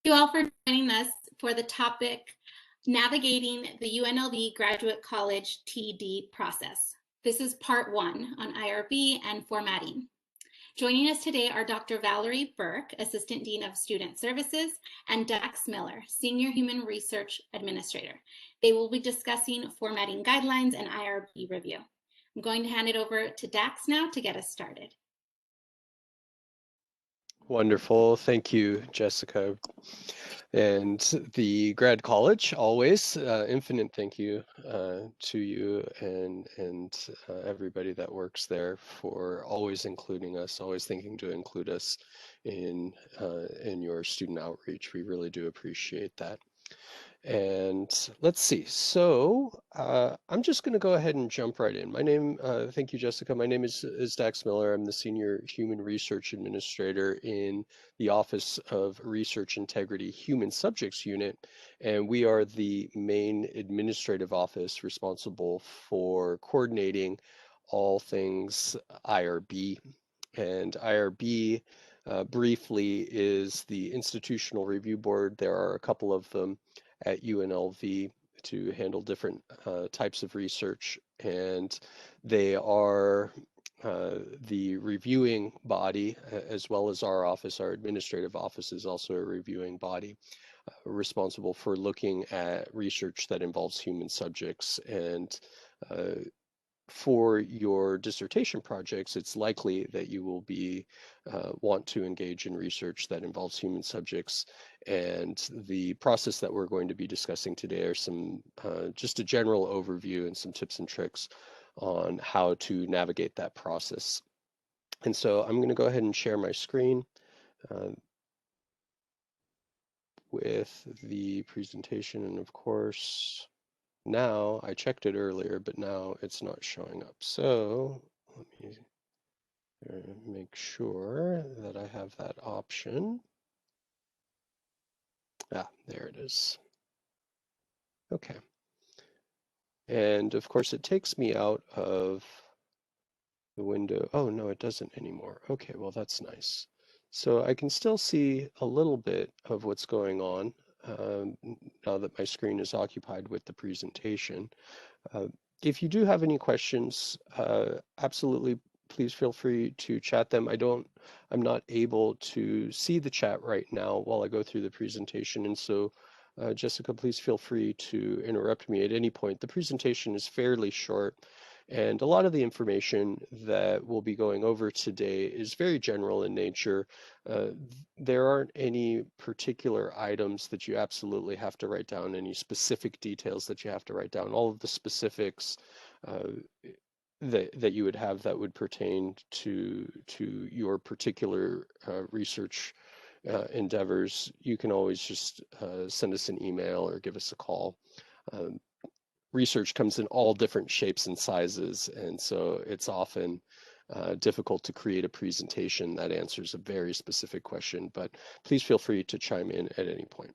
You all for joining us for the topic, Navigating the UNLV Graduate College TD Process. This is part 1 on IRB and formatting. Joining us today are Dr. Valerie Burke, Assistant Dean of Student Services, and Dax Miller, Senior Human Research Administrator. They will be discussing formatting guidelines and IRB review. I'm going to hand it over to Dax now to get us started. Wonderful. Thank you, Jessica. And the grad college, always infinite thank you to you and everybody that works there for always including us, always thinking to include us in your student outreach. We really do appreciate that. And let's see. So I'm just going to go ahead and jump right in. My name, thank you, Jessica. My name is Dax Miller. I'm the Senior Human Research Administrator in the Office of Research Integrity Human Subjects Unit. And we are the main administrative office responsible for coordinating all things IRB. And IRB, briefly, is the Institutional Review Board. There are a couple of them at UNLV to handle different types of research, and they are the reviewing body, as well as our office. Our administrative office is also a reviewing body responsible for looking at research that involves human subjects. And for your dissertation projects, it's likely that you will be want to engage in research that involves human subjects. And the process that we're going to be discussing today are some just a general overview and some tips and tricks on how to navigate that process. And so I'm going to go ahead and share my screen with the presentation. And of course, now, I checked it earlier, but now it's not showing up. So let me make sure that I have that option. Ah, there it is. Okay. And of course, it takes me out of the window. Oh, no, it doesn't anymore. Okay, well, that's nice. So I can still see a little bit of what's going on now that my screen is occupied with the presentation. If you do have any questions, absolutely please feel free to chat them. I'm not able to see the chat right now while I go through the presentation, and so Jessica, please feel free to interrupt me at any point. The presentation is fairly short, and a lot of the information that we'll be going over today is very general in nature. There aren't any particular items that you absolutely have to write down, any specific details that you have to write down. All of the specifics that you would have that would pertain to your particular research endeavors, you can always just send us an email or give us a call. Research comes in all different shapes and sizes, and so it's often difficult to create a presentation that answers a very specific question, but please feel free to chime in at any point.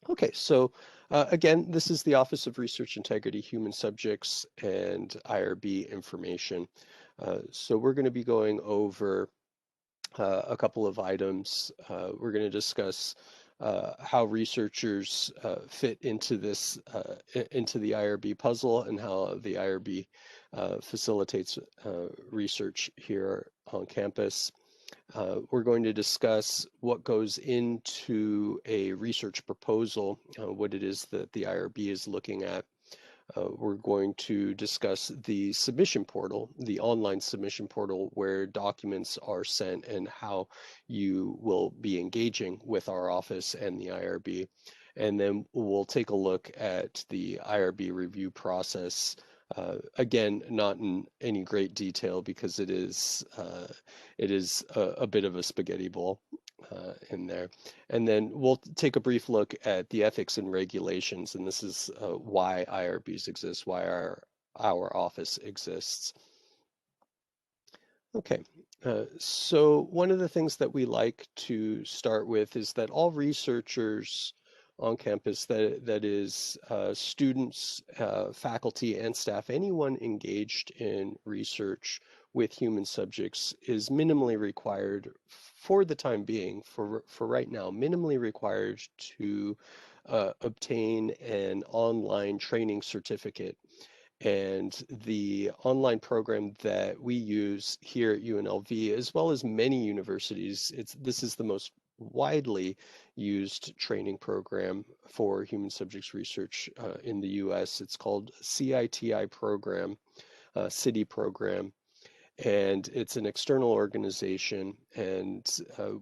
Okay, so again, this is the Office of Research Integrity, Human Subjects, and IRB information. So we're going to be going over a couple of items. We're going to discuss how researchers fit into this, into the IRB puzzle, and how the IRB facilitates research here on campus. We're going to discuss what goes into a research proposal, what it is that the IRB is looking at. We're going to discuss the submission portal, the online submission portal where documents are sent and how you will be engaging with our office and the IRB. And then we'll take a look at the IRB review process. Again, not in any great detail because it is a bit of a spaghetti bowl in there. And then we'll take a brief look at the ethics and regulations, and this is why IRBs exist, why our office exists. Okay, so one of the things that we like to start with is that all researchers on campus, that is students, faculty, and staff, anyone engaged in research with human subjects is minimally required for the time being, for right now, minimally required to obtain an online training certificate. And the online program that we use here at UNLV, as well as many universities, this is the most widely used training program for human subjects research in the US. It's called CITI program, CITI program, and it's an external organization. And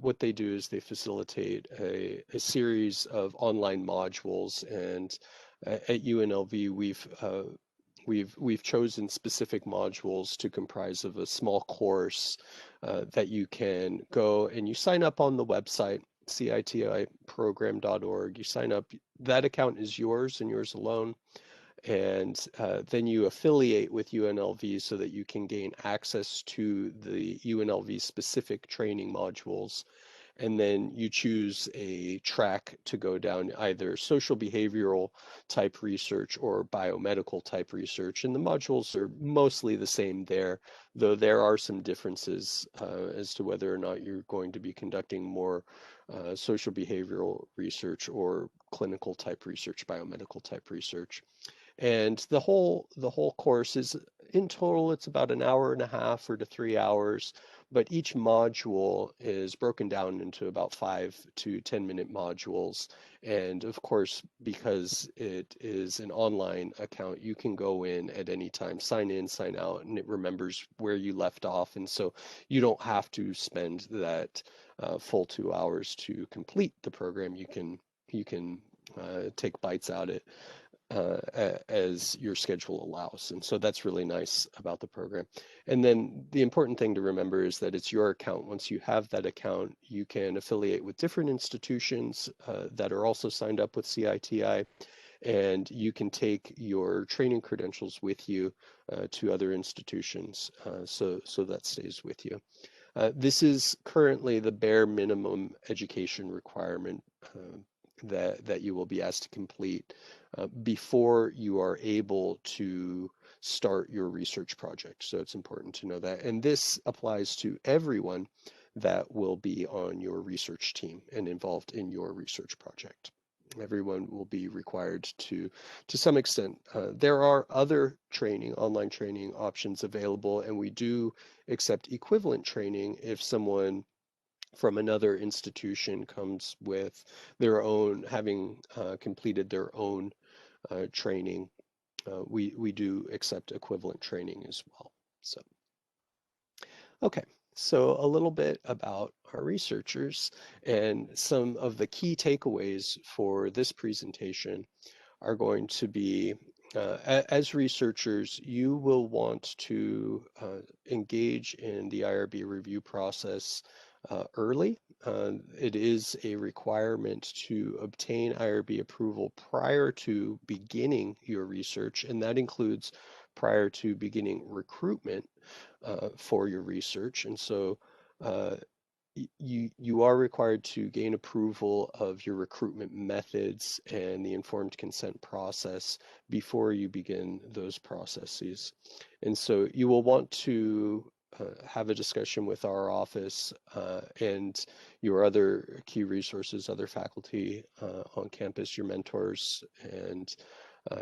what they do is they facilitate a series of online modules. And at UNLV, we've chosen specific modules to comprise of a small course that you can go and you sign up on the website, citiprogram.org. You sign up, that account is yours and yours alone. And then you affiliate with UNLV so that you can gain access to the UNLV specific training modules. And then you choose a track to go down, either social behavioral type research or biomedical type research. And the modules are mostly the same there, though there are some differences as to whether or not you're going to be conducting more social behavioral research or clinical type research, biomedical type research. And the whole course is, in total, it's about an hour and a half or to 3 hours, but each module is broken down into about 5 to 10 minute modules. And of course, because it is an online account, you can go in at any time, sign in, sign out, and it remembers where you left off. And so you don't have to spend that full 2 hours to complete the program. You can take bites out it as your schedule allows. And so that's really nice about the program. And then the important thing to remember is that it's your account. Once you have that account, you can affiliate with different institutions that are also signed up with CITI, and you can take your training credentials with you to other institutions, so that stays with you. This is currently the bare minimum education requirement that you will be asked to complete before you are able to start your research project. So it's important to know that. And this applies to everyone that will be on your research team and involved in your research project. Everyone will be required to some extent. There are other training, online training options available, and we do accept equivalent training if someone from another institution comes with their own, having completed their own training. We do accept equivalent training as well. So, okay. So a little bit about our researchers, and some of the key takeaways for this presentation are going to be, as researchers, you will want to engage in the IRB review process early. It is a requirement to obtain IRB approval prior to beginning your research, and that includes prior to beginning recruitment for your research. And so uh, you are required to gain approval of your recruitment methods and the informed consent process before you begin those processes. And so you will want to have a discussion with our office and your other key resources, other faculty on campus, your mentors, and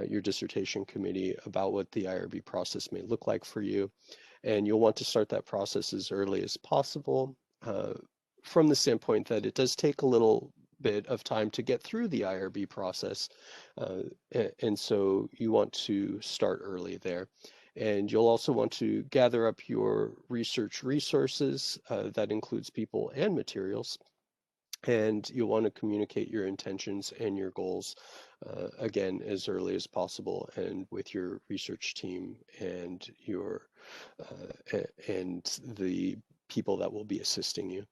your dissertation committee about what the IRB process may look like for you. And you'll want to start that process as early as possible, from the standpoint that it does take a little bit of time to get through the IRB process. And so you want to start early there. And you'll also want to gather up your research resources. That includes people and materials. And you'll want to communicate your intentions and your goals, again, as early as possible, and with your research team and your and the people that will be assisting you.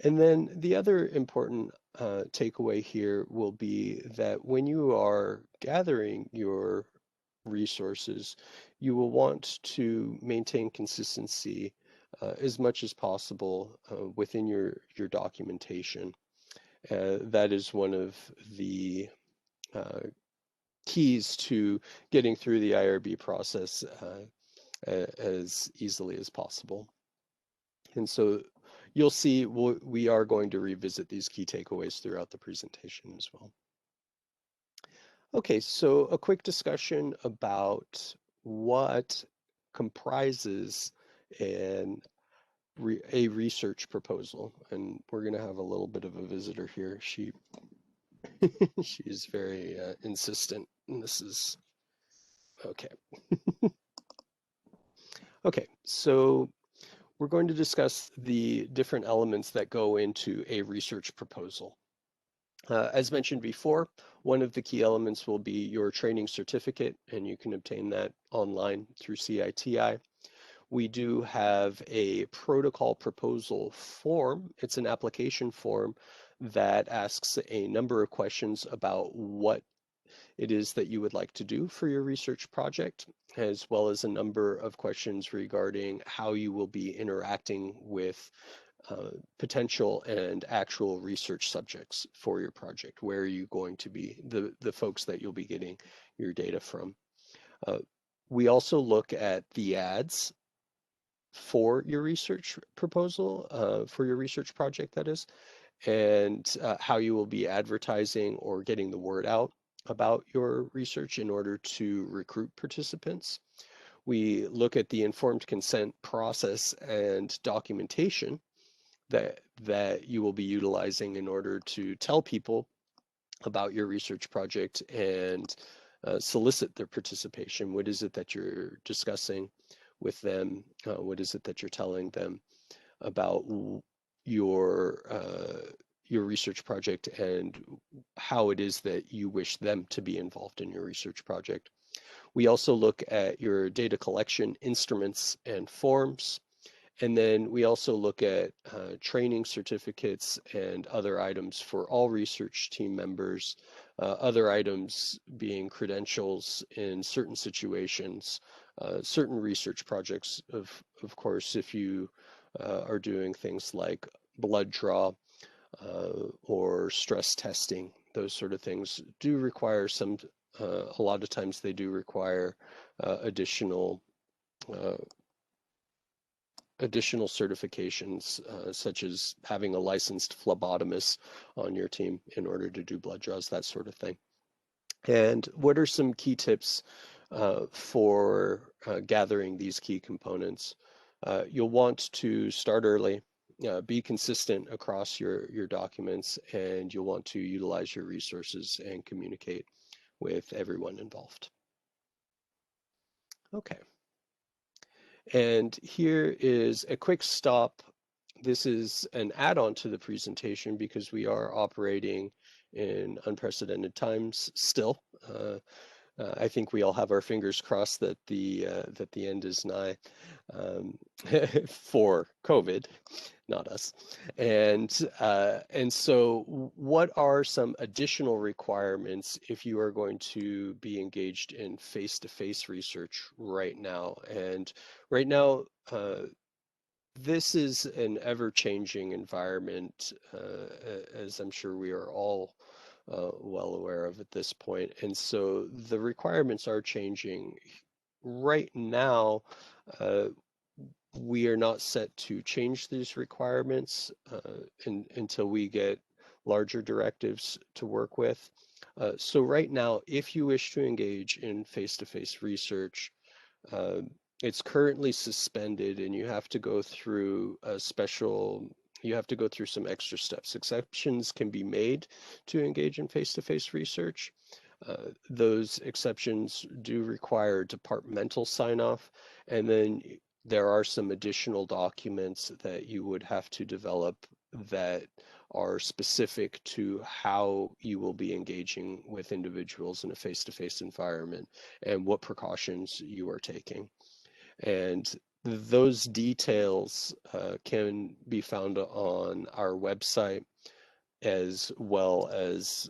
And then the other important takeaway here will be that when you are gathering your resources, you will want to maintain consistency as much as possible within your documentation. That is one of the uh, keys to getting through the IRB process. as easily as possible. And so you'll see we are going to revisit these key takeaways throughout the presentation as well. Okay, so a quick discussion about what comprises an a research proposal. And we're going to have a little bit of a visitor here. She's very insistent, and this is okay. Okay, so we're going to discuss the different elements that go into a research proposal. As mentioned before, one of the key elements will be your training certificate, and you can obtain that online through CITI. We do have a protocol proposal form. It's an application form that asks a number of questions about what it is that you would like to do for your research project, as well as a number of questions regarding how you will be interacting with potential and actual research subjects for your project. Where are you going to be, the folks that you'll be getting your data from. We also look at the ads for your research proposal, for your research project, that is, and how you will be advertising or getting the word out about your research in order to recruit participants. We look at the informed consent process and documentation that you will be utilizing in order to tell people about your research project and solicit their participation. What is it that you're discussing with them? What is it that you're telling them about your your research project and how it is that you wish them to be involved in your research project? We also look at your data collection instruments and forms. And then we also look at training certificates and other items for all research team members, other items being credentials in certain situations, certain research projects, of course, if you are doing things like blood draw or stress testing, those sort of things do require some, a lot of times they do require additional uh, additional certifications, such as having a licensed phlebotomist on your team in order to do blood draws, that sort of thing. And what are some key tips for gathering these key components? You'll want to start early, be consistent across your documents, and you'll want to utilize your resources and communicate with everyone involved. Okay. And here is a quick stop. This is an add-on to the presentation because we are operating in unprecedented times still. I think we all have our fingers crossed that the end is nigh, um, for COVID, not us. And so, what are some additional requirements if you are going to be engaged in face-to-face research right now? And right now, this is an ever-changing environment, as I'm sure we are all well aware of at this point. And so the requirements are changing. Right now, uh, we are not set to change these requirements until we get larger directives to work with. So right now, if you wish to engage in face-to-face research, uh, it's currently suspended and you have to go through you have to go through some extra steps. Exceptions can be made to engage in face-to-face research. Those exceptions do require departmental sign-off, and then there are some additional documents that you would have to develop that are specific to how you will be engaging with individuals in a face-to-face environment and what precautions you are taking. And those details can be found on our website, as well as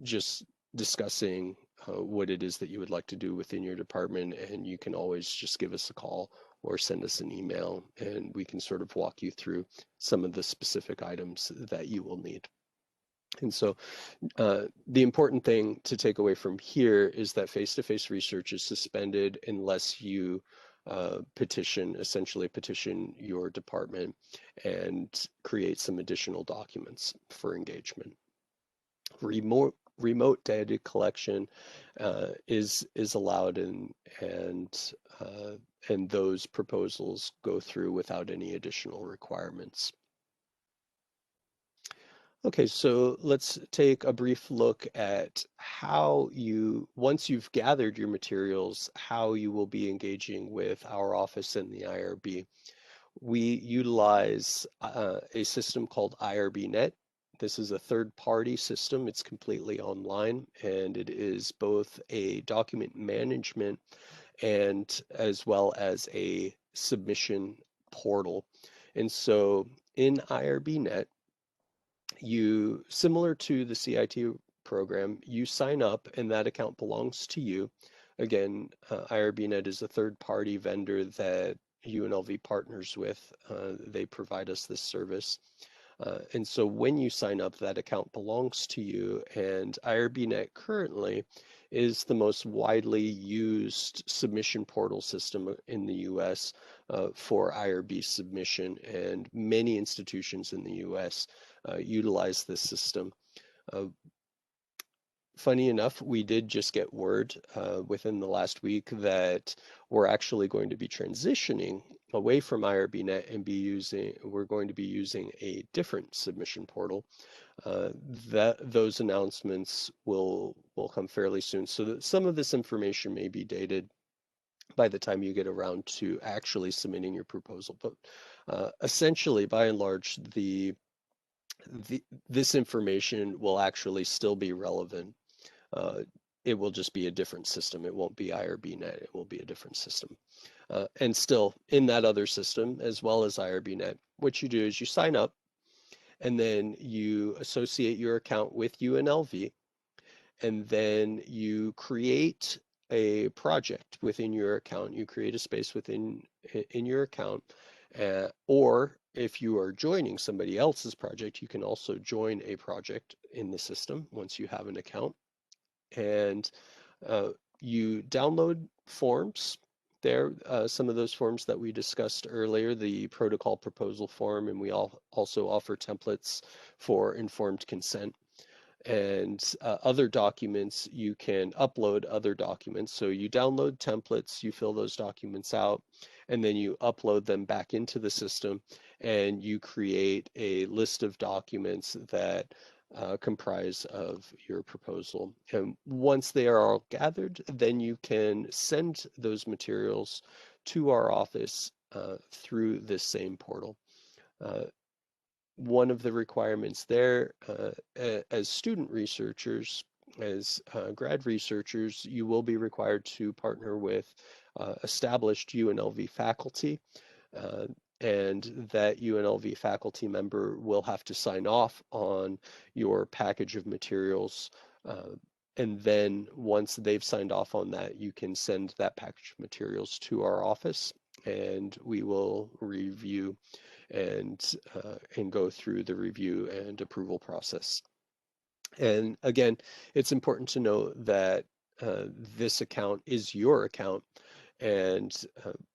just discussing what it is that you would like to do within your department. And you can always just give us a call or send us an email, and we can sort of walk you through some of the specific items that you will need. And so the important thing to take away from here is that face-to-face research is suspended unless you essentially petition your department and create some additional documents for engagement. Remote data collection is allowed, and uh, and those proposals go through without any additional requirements. Okay, so let's take a brief look at how you, once you've gathered your materials, how you will be engaging with our office and the IRB. We utilize a system called IRB Net. This is a third-party system. It's completely online, and it is both a document management and as well as a submission portal. And so in IRB Net, similar to the CIT program, you sign up and that account belongs to you. Again, IRBNet is a third-party vendor that UNLV partners with. They provide us this service. And so when you sign up, that account belongs to you, and IRBNet currently is the most widely used submission portal system in the US for IRB submission, and many institutions in the US utilize this system. Uh, Funny enough, we did just get word within the last week that we're actually going to be transitioning away from IRBNet and we're going to be using a different submission portal. Those announcements will come fairly soon, so that some of this information may be dated by the time you get around to actually submitting your proposal. But essentially, by and large, this information will actually still be relevant. Uh, it will just be a different system. It won't be IRBNet. It will be a different system. And still, in that other system, as well as IRBNet, what you do is you sign up, and then you associate your account with UNLV, and then you create a project within your account. You create a space within in your account, or if you are joining somebody else's project, you can also join a project in the system once you have an account. And uh, you download forms there, some of those forms that we discussed earlier, the protocol proposal form, and we also offer templates for informed consent. And other documents, you can upload other documents. So you download templates, you fill those documents out, and then you upload them back into the system, and you create a list of documents that comprise of your proposal. And once they are all gathered, then you can send those materials to our office through this same portal. One of the requirements there, as student researchers, as grad researchers, you will be required to partner with established UNLV faculty, uh, and that UNLV faculty member will have to sign off on your package of materials. And then once they've signed off on that, you can send that package of materials to our office, and we will review and go through the review and approval process. And again, it's important to know that this account is your account. And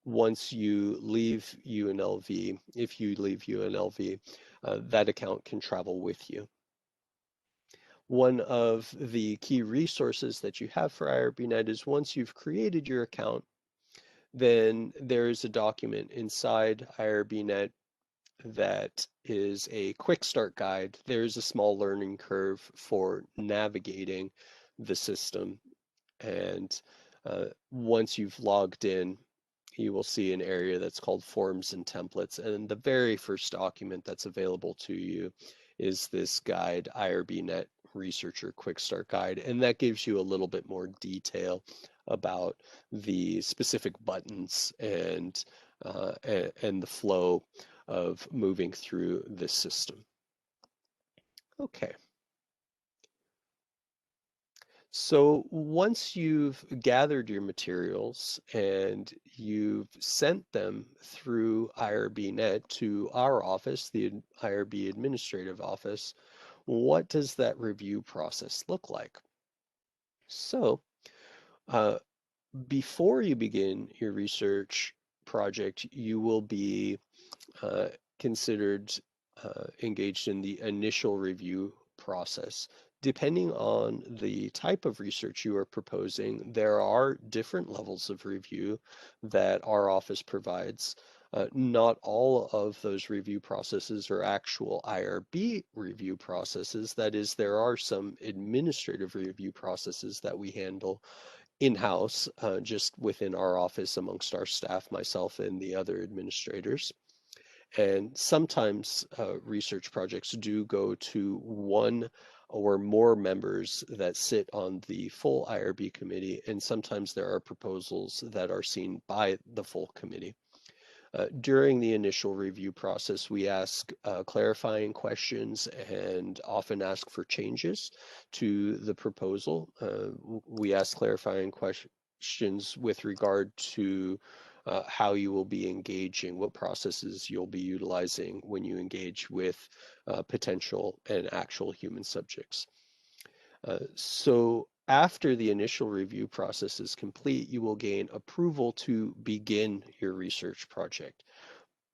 once you leave UNLV, if you leave UNLV, that account can travel with you. One of the key resources that you have for IRBNet is once you've created your account, then there is a document inside IRBNet that is a quick start guide. There's a small learning curve for navigating the system. And once you've logged in, you will see an area that's called Forms and Templates. And the very first document that's available to you is this guide, IRBNet Researcher Quick Start Guide. And that gives you a little bit more detail about the specific buttons and the flow of moving through this system. Okay. So once you've gathered your materials and you've sent them through IRBNet to our office, the IRB administrative office, what does that review process look like? So before you begin your research, project, you will be considered engaged in the initial review process. Depending on the type of research you are proposing, there are different levels of review that our office provides. Not all of those review processes are actual IRB review processes. That is, there are some administrative review processes that we handle in-house, just within our office amongst our staff, myself and the other administrators. And sometimes research projects do go to one or more members that sit on the full IRB committee, and sometimes there are proposals that are seen by the full committee. During the initial review process, we ask clarifying questions and often ask for changes to the proposal. We ask clarifying questions with regard to how you will be engaging, what processes you'll be utilizing when you engage with potential and actual human subjects. So after the initial review process is complete, you will gain approval to begin your research project.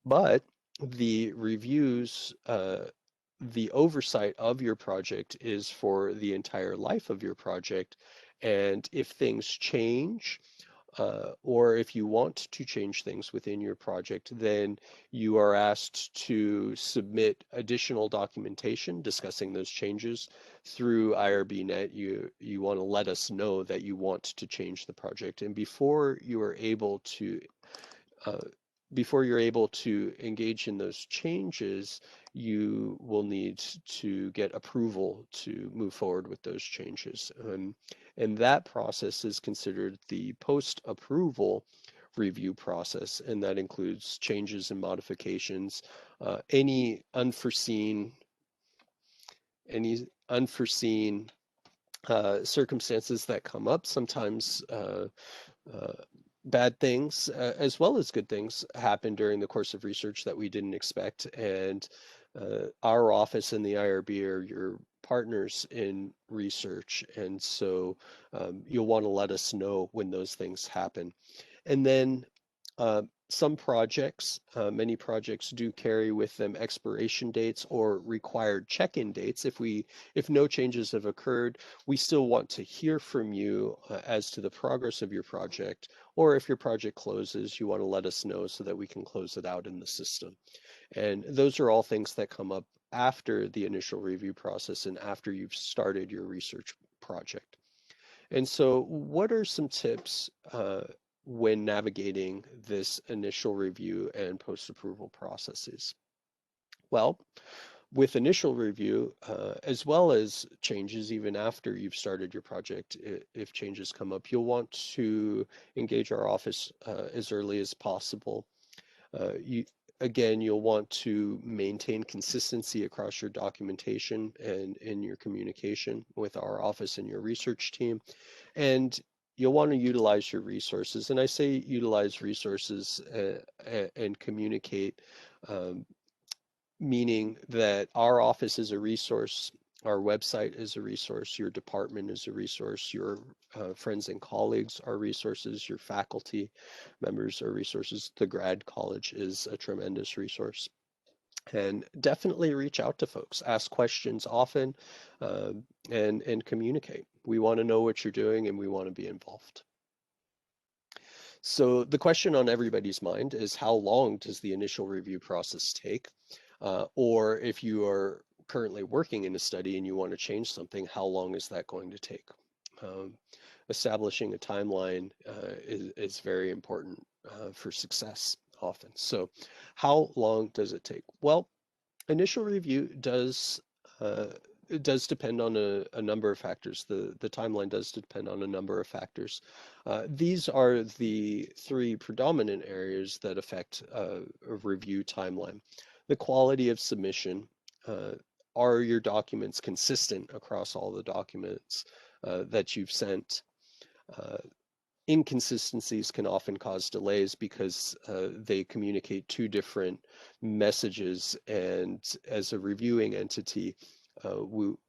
But the reviews, the oversight of your project is for the entire life of your project. And if things change, or if you want to change things within your project, then you are asked to submit additional documentation discussing those changes through IRBnet. You want to let us know that you want to change the project. And before you're able to engage in those changes, you will need to get approval to move forward with those changes. And that process is considered the post-approval review process, and that includes changes and modifications, any unforeseen circumstances that come up. Sometimes bad things, as well as good things, happen during the course of research that we didn't expect. And our office and the IRB are your partners in research. And so you'll want to let us know when those things happen. And then some projects, many projects do carry with them expiration dates or required check-in dates. If no changes have occurred, we still want to hear from you as to the progress of your project, or if your project closes, you want to let us know so that we can close it out in the system. And those are all things that come up after the initial review process and after you've started your research project. And so what are some tips when navigating this initial review and post-approval processes? Well, with initial review, as well as changes even after you've started your project, if changes come up, you'll want to engage our office as early as possible. Again, you'll want to maintain consistency across your documentation and in your communication with our office and your research team. And you'll want to utilize your resources. And I say utilize resources and communicate, meaning that our office is a resource, our website is a resource, your department is a resource, your friends and colleagues are resources, your faculty members are resources. The grad college is a tremendous resource. And definitely reach out to folks, ask questions often, and communicate. We want to know what you're doing and we want to be involved. So the question on everybody's mind is, how long does the initial review process take? Or if you are currently working in a study and you want to change something, how long is that going to take? Establishing a timeline is very important for success often. So how long does it take? Well, initial review does it does depend on a number of factors. The timeline does depend on a number of factors. These are the three predominant areas that affect a review timeline. The quality of submission. Are your documents consistent across all the documents that you've sent? Inconsistencies can often cause delays because they communicate two different messages, and as a reviewing entity,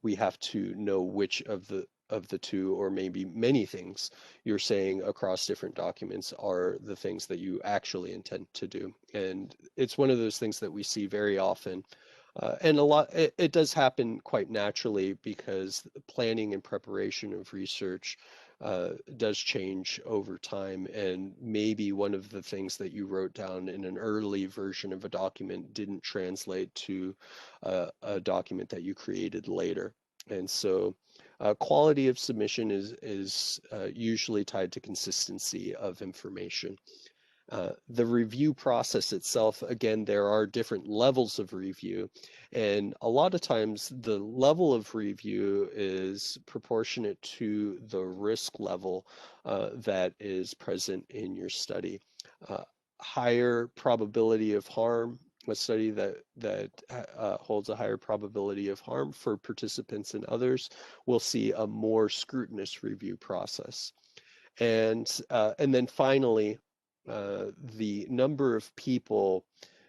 we have to know which of of the two, or maybe many things you're saying across different documents are the things that you actually intend to do. And it's one of those things that we see very often. And it does happen quite naturally because planning and preparation of research does change over time. And maybe one of the things that you wrote down in an early version of a document didn't translate to a document that you created later. And so quality of submission is usually tied to consistency of information. The review process itself, again, there are different levels of review, and a lot of times the level of review is proportionate to the risk level that is present in your study. Uh, Higher probability of harm, a study that holds a higher probability of harm for participants and others will see a more scrutinous review process. And then finally, the number of people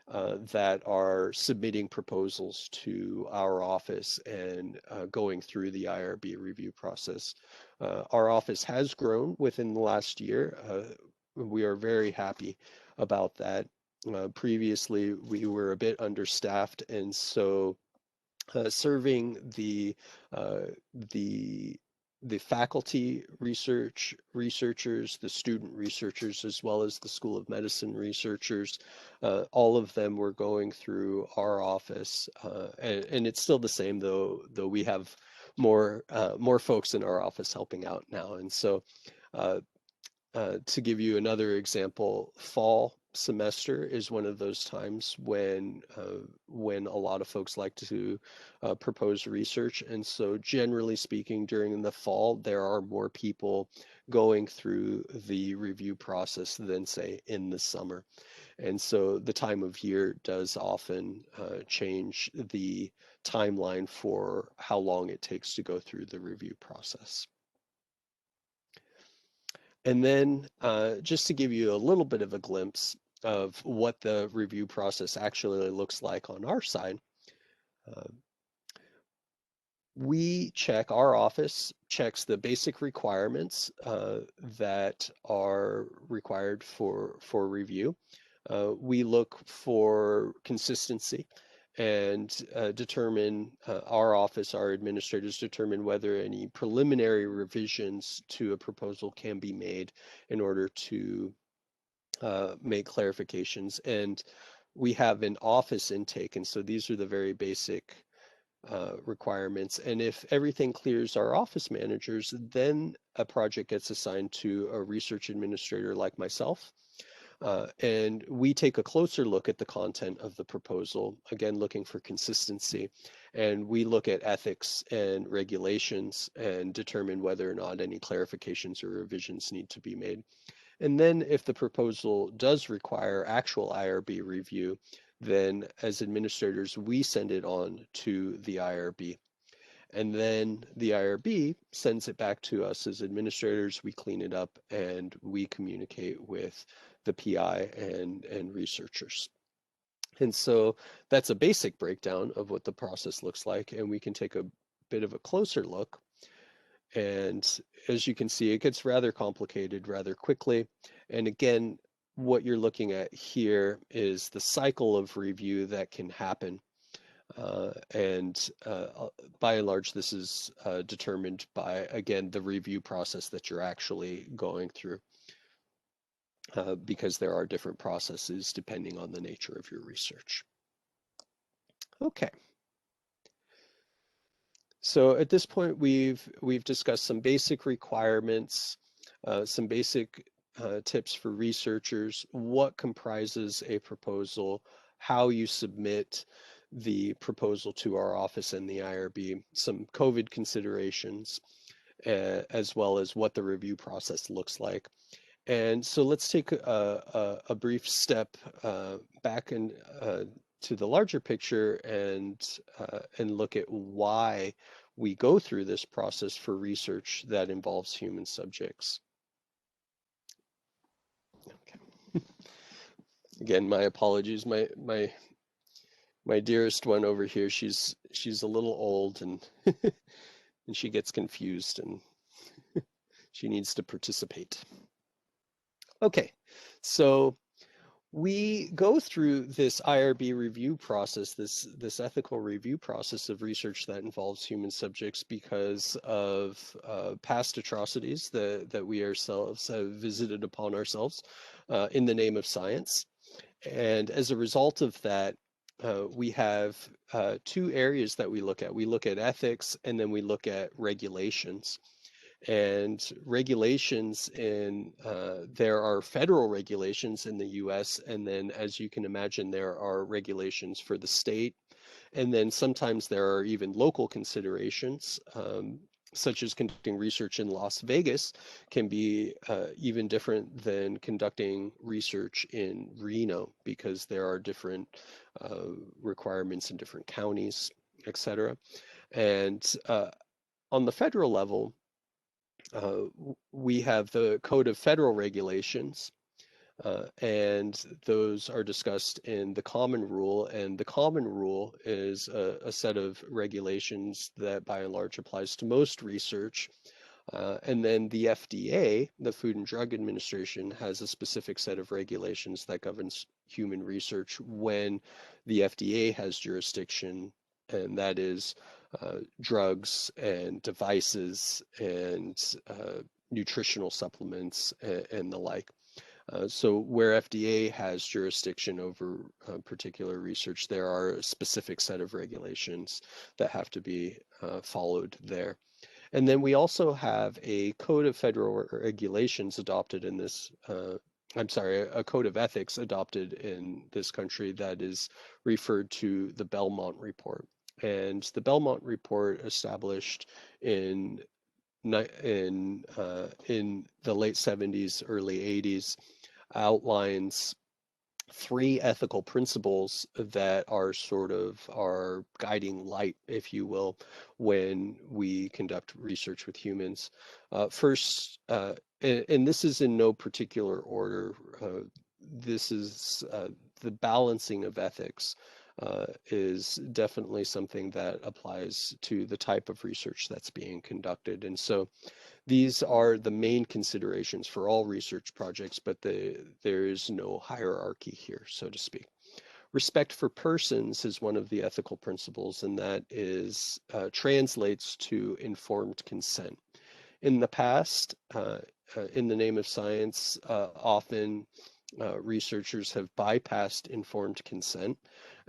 that are submitting proposals to our office and going through the IRB review process. Our office has grown within the last year. We are very happy about that. Previously, we were a bit understaffed, and so serving uh, the the faculty researchers, the student researchers, as well as the School of Medicine researchers, all of them were going through our office, and it's still the same though we have more folks in our office helping out now, and so. Uh, to give you another example, fall semester is one of those times when a lot of folks like to propose research, and so generally speaking, during the fall, there are more people going through the review process than say in the summer, and so the time of year does often change the timeline for how long it takes to go through the review process. And then just to give you a little bit of a glimpse of what the review process actually looks like on our side, uh, our office checks the basic requirements that are required for review. We look for consistency and our office, our administrators determine whether any preliminary revisions to a proposal can be made in order to make clarifications. And we have an office intake, and so these are the very basic requirements. And if everything clears our office managers, then a project gets assigned to a research administrator like myself. And we take a closer look at the content of the proposal, again, looking for consistency. And we look at ethics and regulations and determine whether or not any clarifications or revisions need to be made. And then if the proposal does require actual IRB review, then as administrators, we send it on to the IRB. And then the IRB sends it back to us as administrators. We clean it up and we communicate with the PI and researchers. And so that's a basic breakdown of what the process looks like. And we can take a bit of a closer look. And as you can see, it gets rather complicated rather quickly. And again, what you're looking at here is the cycle of review that can happen. And by and large, this is determined by, again, the review process that you're actually going through, because there are different processes depending on the nature of your research. Okay. So at this point, we've discussed some basic requirements, some basic tips for researchers, what comprises a proposal, how you submit the proposal to our office and the IRB, some COVID considerations, as well as what the review process looks like. And so let's take a brief step back and to the larger picture and look at why we go through this process for research that involves human subjects. Okay. Again, my apologies. My dearest one over here, she's a little old and and she gets confused, and She needs to participate. Okay, so we go through this IRB review process, this ethical review process of research that involves human subjects because of past atrocities that we ourselves have visited upon ourselves in the name of science. And as a result of that, we have two areas that we look at. We look at ethics, and then we look at regulations. And regulations there are federal regulations in the US, and then, as you can imagine, there are regulations for the state, and then sometimes there are even local considerations, such as conducting research in Las Vegas can be even different than conducting research in Reno, because there are different requirements in different counties, etc. And on the federal level, we have the Code of Federal Regulations, and those are discussed in the Common Rule. And the Common Rule is a set of regulations that by and large applies to most research. And then the FDA, the Food and Drug Administration, has a specific set of regulations that governs human research when the FDA has jurisdiction, and that is drugs and devices and nutritional supplements and the like. So where FDA has jurisdiction over particular research, there are a specific set of regulations that have to be followed there. And then we also have a Code of Federal Regulations adopted in this, a Code of Ethics adopted in this country that is referred to the Belmont Report. And the Belmont Report, established in the late 70s, early 80s, outlines three ethical principles that are sort of our guiding light, if you will, when we conduct research with humans. First, and this is in no particular order, this is the balancing of ethics is definitely something that applies to the type of research that's being conducted. And so these are the main considerations for all research projects, but there is no hierarchy here, so to speak. Respect for persons is one of the ethical principles, and that is translates to informed consent. In the past, in the name of science, often researchers have bypassed informed consent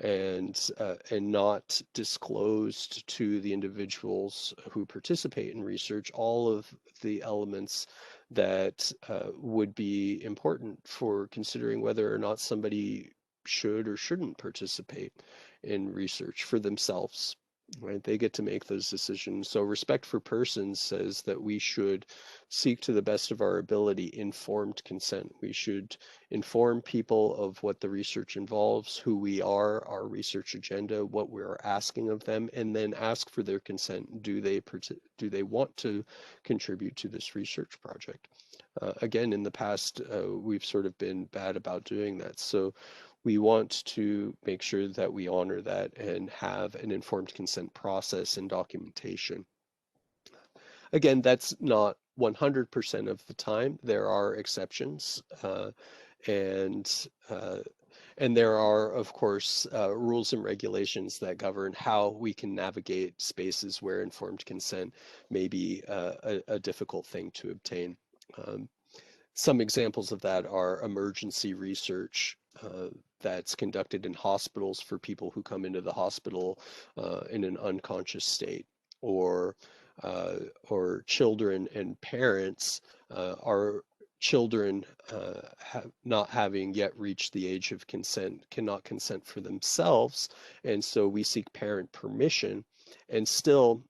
and not disclosed to the individuals who participate in research all of the elements that would be important for considering whether or not somebody should or shouldn't participate in research for themselves. Right? They get to make those decisions. So respect for persons says that we should seek, to the best of our ability, informed consent. We should inform people of what the research involves, who we are, our research agenda, what we're asking of them, and then ask for their consent. Do they want to contribute to this research project? Again, in the past, we've sort of been bad about doing that. So we want to make sure that we honor that and have an informed consent process and documentation. Again, that's not 100% of the time. There are exceptions, and and there are, of course, rules and regulations that govern how we can navigate spaces where informed consent may be a difficult thing to obtain. Some examples of that are emergency research that's conducted in hospitals for people who come into the hospital in an unconscious state, or children and parents are children not having yet reached the age of consent cannot consent for themselves, and so we seek parent permission. And still,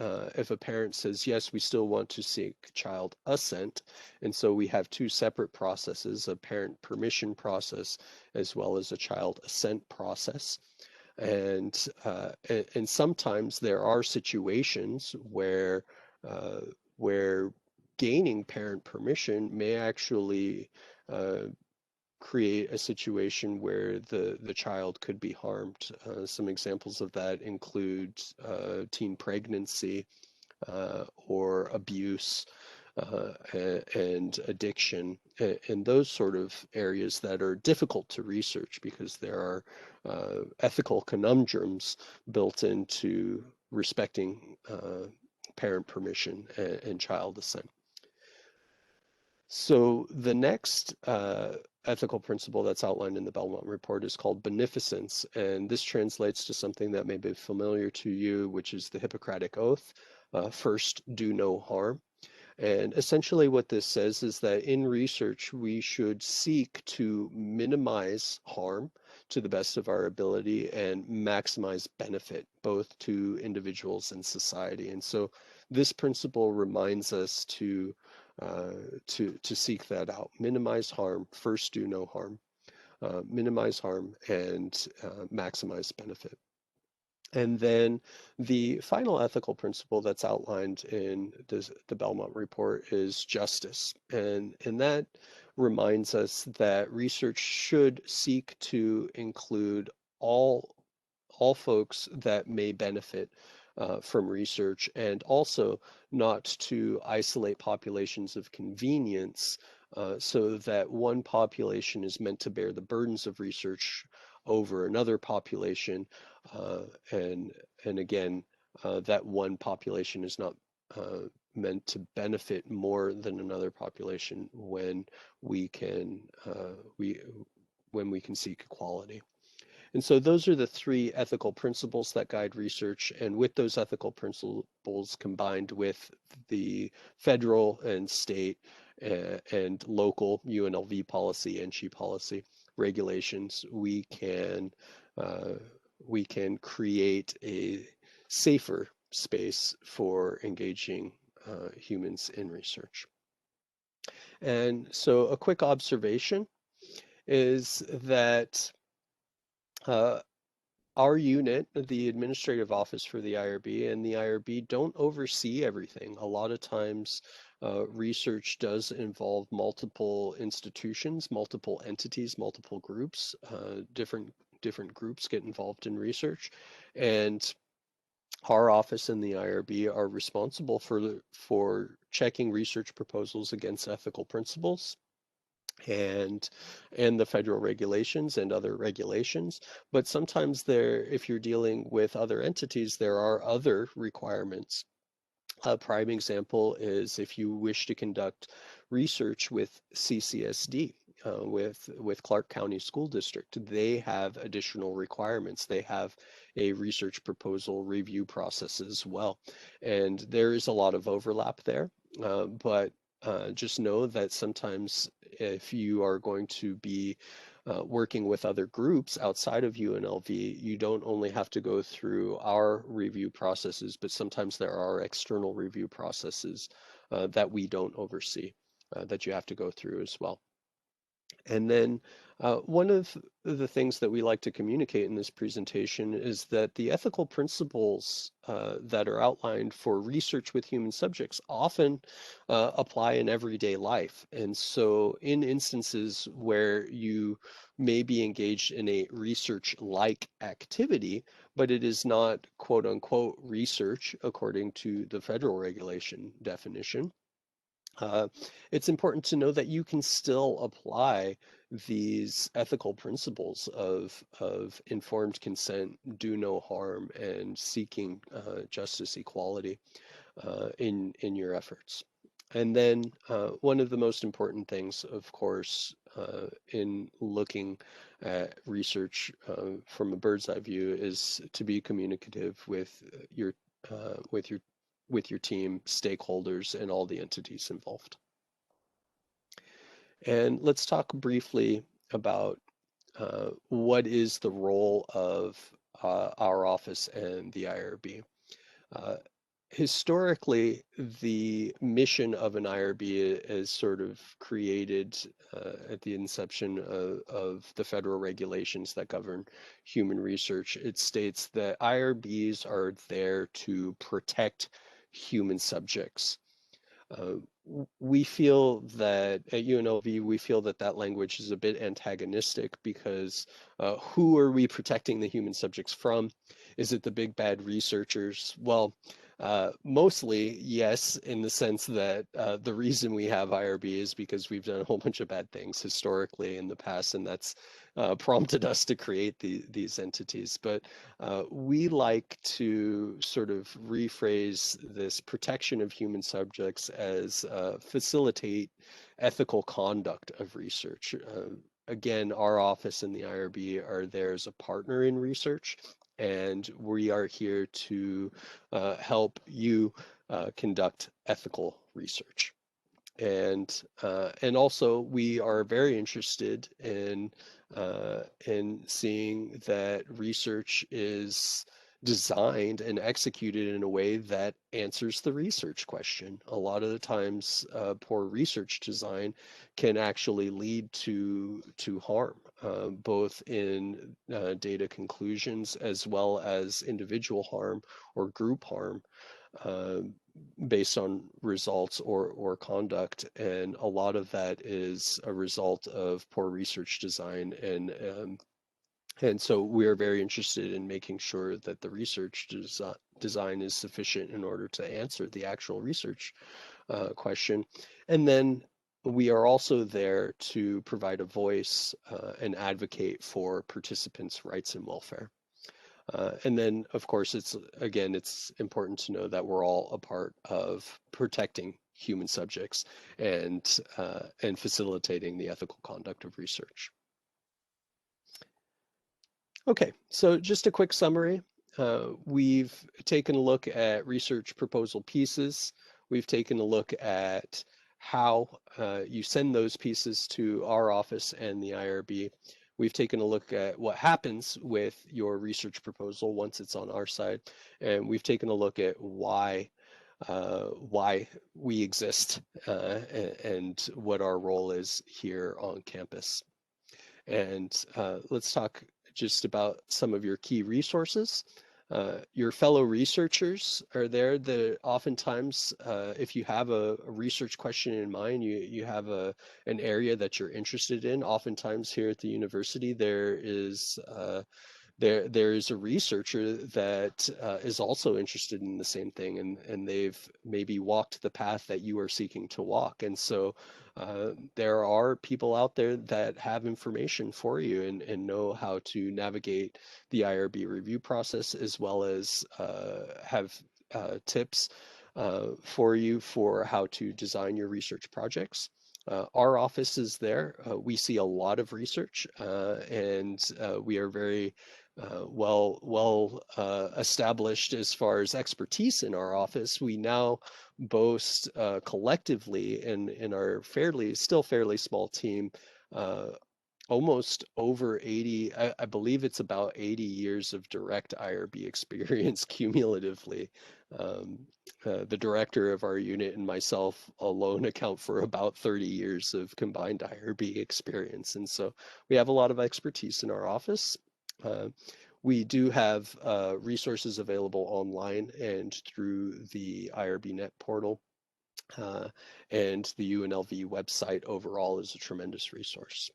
if a parent says yes, we still want to seek child assent. And so we have two separate processes, a parent permission process as well as a child assent process. And sometimes there are situations where gaining parent permission may actually create a situation where the child could be harmed. Some examples of that include teen pregnancy or abuse, and addiction, and those sort of areas that are difficult to research because there are ethical conundrums built into respecting parent permission and child assent. So the next ethical principle that's outlined in the Belmont Report is called beneficence, and this translates to something that may be familiar to you, which is the Hippocratic Oath, first do no harm. And essentially what this says is that in research, we should seek to minimize harm to the best of our ability and maximize benefit both to individuals and society. And so this principle reminds us to seek that out. Minimize harm, first do no harm. Minimize harm and maximize benefit. And then the final ethical principle that's outlined in the Belmont Report is justice. And that reminds us that research should seek to include all folks that may benefit from research, and also not to isolate populations of convenience so that one population is meant to bear the burdens of research over another population, uh, and again, that one population is not meant to benefit more than another population when we can seek equality. And so those are the three ethical principles that guide research. And with those ethical principles combined with the federal and state and local UNLV policy and NCHE policy regulations, we can create a safer space for engaging humans in research. And so a quick observation is that uh, our unit, the administrative office for the IRB, and the IRB don't oversee everything. A lot of times, research does involve multiple institutions, multiple entities, multiple groups. Different groups get involved in research, and our office and the IRB are responsible for checking research proposals against ethical principles and the federal regulations and other regulations. But sometimes if you're dealing with other entities, there are other requirements. A prime example is if you wish to conduct research with CCSD, with Clark County School District, they have additional requirements. They have a research proposal review process as well. And there is a lot of overlap there, but just know that sometimes if you are going to be working with other groups outside of UNLV, you don't only have to go through our review processes, but sometimes there are external review processes that we don't oversee, that you have to go through as well. And then one of the things that we like to communicate in this presentation is that the ethical principles that are outlined for research with human subjects often apply in everyday life. And so in instances where you may be engaged in a research-like activity, but it is not quote unquote research according to the federal regulation definition, it's important to know that you can still apply these ethical principles of informed consent, do no harm, and seeking justice, equality in your efforts. And then one of the most important things, of course, in looking at research from a bird's eye view is to be communicative your uh, with your with your team, stakeholders, and all the entities involved. And let's talk briefly about what is the role of our office and the IRB. Uh, Historically, the mission of an IRB is sort of created at the inception of the federal regulations that govern human research. It states that IRBs are there to protect human subjects. Uh, we feel that at UNLV, we feel that that language is a bit antagonistic because who are we protecting the human subjects from? Is it the big bad researchers? Well, Mostly, yes, in the sense that the reason we have IRB is because we've done a whole bunch of bad things historically in the past, and that's prompted us to create these entities. But we like to sort of rephrase this protection of human subjects as facilitate ethical conduct of research. Again, our office and the IRB are there as a partner in research, and we are here to help you conduct ethical research. And also we are very interested in seeing that research is designed and executed in a way that answers the research question. A lot of the times, poor research design can actually lead to harm, both in data conclusions as well as individual harm or group harm. Uh, Based on results or conduct, and a lot of that is a result of poor research design, and so we are very interested in making sure that the research design is sufficient in order to answer the actual research question. And then we are also there to provide a voice and advocate for participants' rights and welfare. And then, of course, it's important to know that we're all a part of protecting human subjects and facilitating the ethical conduct of research. Okay, so just a quick summary. We've taken a look at research proposal pieces. We've taken a look at how you send those pieces to our office and the IRB. We've taken a look at what happens with your research proposal once it's on our side, and we've taken a look at why we exist and what our role is here on campus. And let's talk just about some of your key resources. Your fellow researchers are there. That oftentimes, if you have a research question in mind, you have an area that you're interested in. Oftentimes here at the university, there is a researcher that is also interested in the same thing, and they've maybe walked the path that you are seeking to walk. And so there are people out there that have information for you and know how to navigate the IRB review process, as well as have tips for you for how to design your research projects. Our office is there. We see a lot of research, and we are very well established as far as expertise in our office. We now boast collectively in our still fairly small team, almost over 80, I believe it's about 80 years of direct IRB experience cumulatively. The director of our unit and myself alone account for about 30 years of combined IRB experience. And so we have a lot of expertise in our office. We do have resources available online and through the IRBnet portal. And the UNLV website overall is a tremendous resource.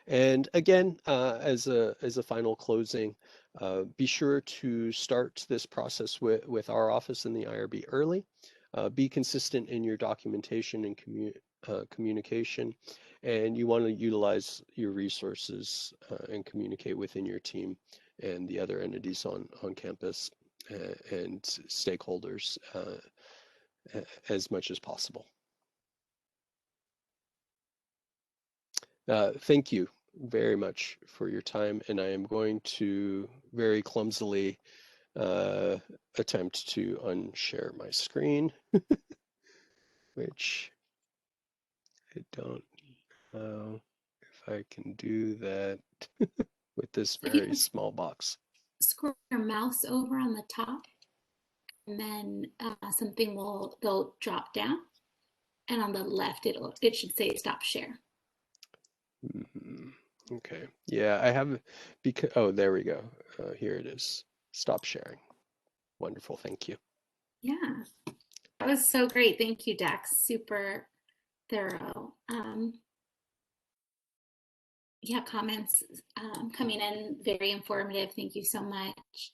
And again, as a final closing, be sure to start this process with our office in the IRB early. Be consistent in your documentation and communication, and you want to utilize your resources and communicate within your team and the other entities on campus and stakeholders as much as possible. Thank you very much for your time, and I am going to very clumsily attempt to unshare my screen, which I don't know if I can do that with this If you very can small box. scroll your mouse over on the top, and then something they'll drop down, and on the left it should say stop share. Okay, yeah, I have, because, oh, there we go. Here it is. Stop sharing. Wonderful, thank you. Yeah, that was so great. Thank you, Dax. Super thorough. Yeah, comments coming in, very informative. Thank you so much.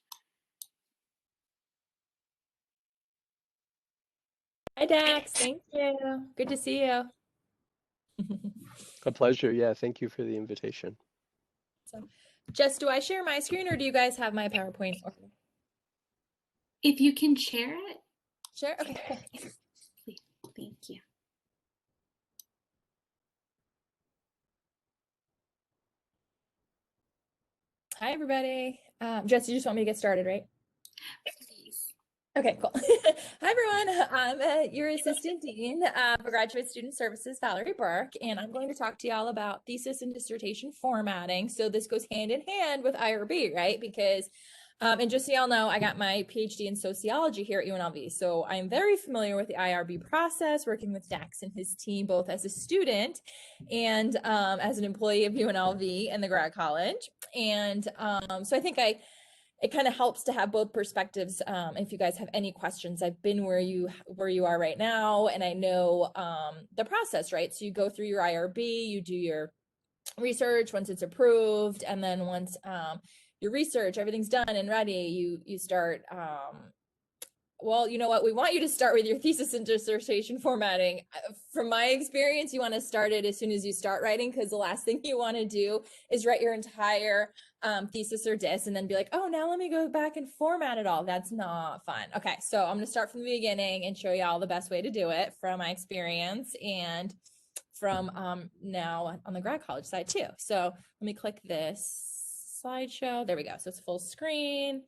Hi, Dax. Thank you. Good to see you. A pleasure. Yeah, thank you for the invitation. So, Jess, do I share my screen or do you guys have my PowerPoint? If you can share it. Share? Okay, cool. Thank you. Hi, everybody. Jess, you just want me to get started, right? Please. Okay, cool. Hi, everyone. I'm your Assistant Dean for Graduate Student Services, Valerie Burke, and I'm going to talk to y'all about thesis and dissertation formatting. So this goes hand in hand with IRB, right? Because, and just so y'all know, I got my PhD in sociology here at UNLV. So I'm very familiar with the IRB process, working with Dax and his team, both as a student and as an employee of UNLV and the grad college. And so I think it kind of helps to have both perspectives. If you guys have any questions, I've been where you are right now, and I know the process, right? So you go through your IRB, you do your research once it's approved, and then once your research, everything's done and ready, you start well, you know what? We want you to start with your thesis and dissertation formatting. From my experience, you want to start it as soon as you start writing, because the last thing you want to do is write your entire thesis or dis and then be like, oh, now let me go back and format it all. That's not fun. Okay, so I'm going to start from the beginning and show you all the best way to do it from my experience and from now on the grad college side too. So let me click this slideshow. There we go. So it's full screen.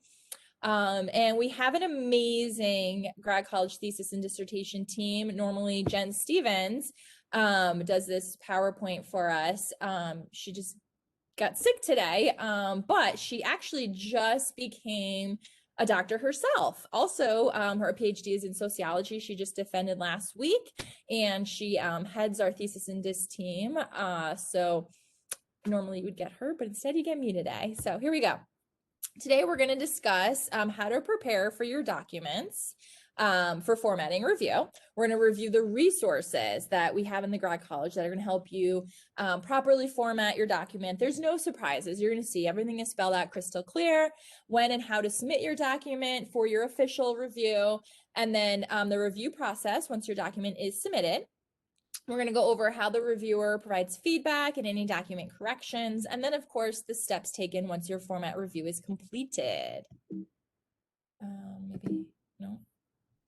And we have an amazing grad college thesis and dissertation team. Normally Jen Stevens does this PowerPoint for us. She just got sick today, but she actually just became a doctor herself. Also, her PhD is in sociology. She just defended last week, and she heads our thesis and dis team. So normally you would get her, but instead you get me today. So here we go. Today, we're going to discuss how to prepare for your documents for formatting review. We're going to review the resources that we have in the grad college that are going to help you properly format your document. There's no surprises. You're going to see everything is spelled out crystal clear, when and how to submit your document for your official review, and then the review process once your document is submitted. We're going to go over how the reviewer provides feedback and any document corrections, and then, of course, the steps taken once your format review is completed. Maybe, no,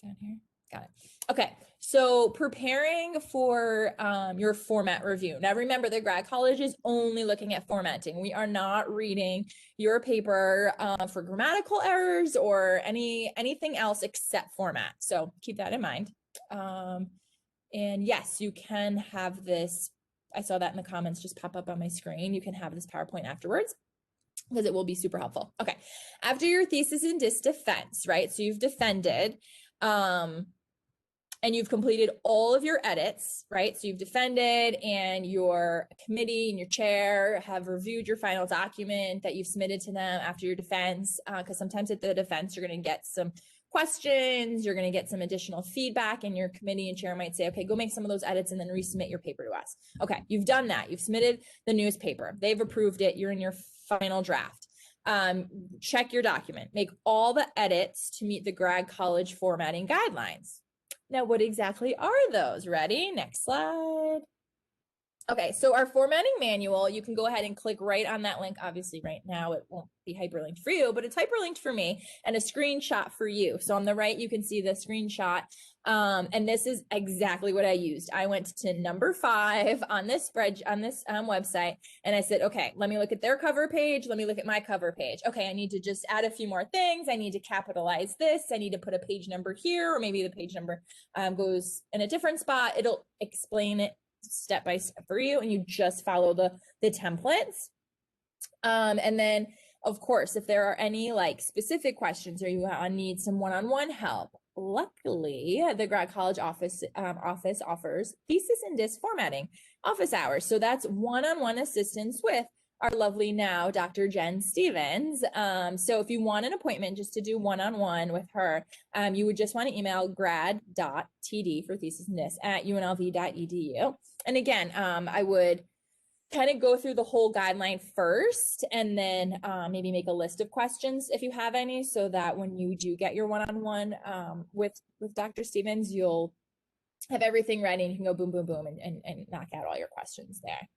down here. Got it. Okay, so preparing for your format review. Now, remember, the grad college is only looking at formatting. We are not reading your paper for grammatical errors or anything else except format. So keep that in mind. And yes, you can have this. I saw that in the comments just pop up on my screen. You can have this PowerPoint afterwards because it will be super helpful. Okay, after your thesis and dis defense, right? So you've defended and you've completed all of your edits, right? So you've defended and your committee and your chair have reviewed your final document that you've submitted to them after your defense, because sometimes at the defense, you're going to get some questions, you're going to get some additional feedback, and your committee and chair might say, okay, go make some of those edits and then resubmit your paper to us. Okay, you've done that. You've submitted the newspaper. They've approved it. You're in your final draft. Check your document. Make all the edits to meet the grad college formatting guidelines. Now, what exactly are those? Ready? Next slide. Okay, so our formatting manual, you can go ahead and click right on that link. Obviously, right now it won't be hyperlinked for you, but it's hyperlinked for me and a screenshot for you. So on the right, you can see the screenshot. And this is exactly what I used. I went to number 5 on this website, and I said, okay, let me look at their cover page. Let me look at my cover page. Okay, I need to just add a few more things. I need to capitalize this. I need to put a page number here, or maybe the page number goes in a different spot. It'll explain it step by step for you, and you just follow the templates. And then, of course, if there are any like specific questions or you need some one-on-one help, luckily the grad college office offers thesis and dis formatting office hours. So that's one-on-one assistance with our lovely now Dr. Jen Stevens. So if you want an appointment just to do one-on-one with her, you would just want to email grad.td for thesis and dis at unlv.edu. And again, I would kind of go through the whole guideline first, and then maybe make a list of questions if you have any, so that when you do get your one-on-one with Dr. Stevens, you'll have everything ready and you can go boom, boom, boom and knock out all your questions there.